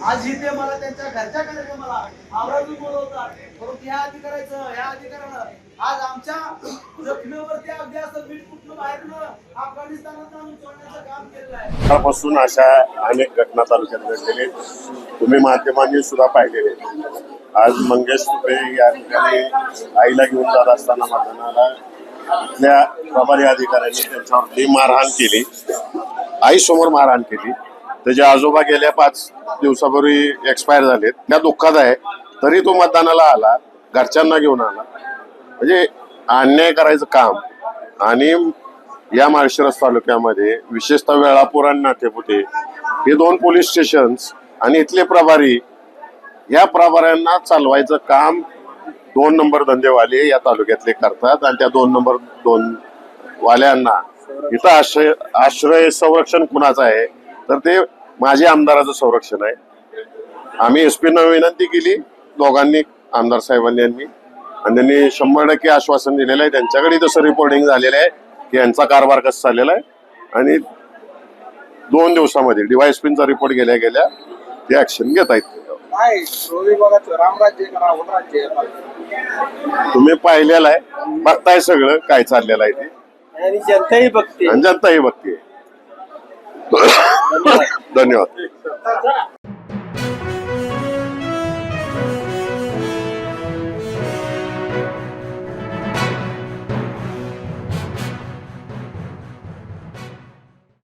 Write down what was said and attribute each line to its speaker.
Speaker 1: आज इथे मला त्यांच्या घरच्या कार्यक्रमाला आवर्जून बोलवतात, परंतु ह्या अधिकाऱ्यानं आज आमच्या जखमेवरती अगदी असं मीठ कुठलं बाहेरनं अफगाणिस्तानात आणून सोडण्याचं काम केलेलं आहे.
Speaker 2: त्यापासून अशा अनेक घटना तालुक्यात घडलेले तुम्ही माध्यमांनी सुद्धा पाहिलेले. आज मंगेश सुपे या ठिकाणी आईला घेऊन जात असताना मतदानाला इथल्या प्रभारी अधिकाऱ्यांनी त्यांच्यावरती मारहाण केली, आईसमोर मारहाण केली. त्याचे आजोबा गेल्या 5 दिवसापूर्वी एक्सपायर झालेत. त्या दुःखात आहे, तरी तो मतदानाला आला, घरच्यांना घेऊन आला. म्हणजे अन्याय करायचं काम. आणि या माळशिरस तालुक्यामध्ये विशेषतः वेळापूर आणि नातेपुते हे 2 पोलीस स्टेशन्स आणि इथले प्रभारी, या प्रभाऱ्यांना चालवायचं काम 2 नंबर धंदेवाले या तालुक्यातले करतात. आणि त्या 2 नंबर 2 वाल्यांना इथं आश्रय संरक्षण कुणाचं आहे तर ते माझे आमदाराचं संरक्षण आहे. आम्ही SP-ना विनंती केली दोघांनी, आमदार साहेबांनी आणि त्यांनी 100% आश्वासन दिलेलं आहे. त्यांच्याकडे तसं रिपोर्टिंग झालेलं आहे की यांचा कारभार कसा चाललेला आहे. आणि 2 दिवसामध्ये DYSPचा रिपोर्ट गेल्या ते ऍक्शन घेत आहेत. तुम्ही पाहिलेलं आहे, बघताय सगळं काय चाललेलं आहे ते,
Speaker 3: आणि जनताही बघते.
Speaker 2: धन्यवाद.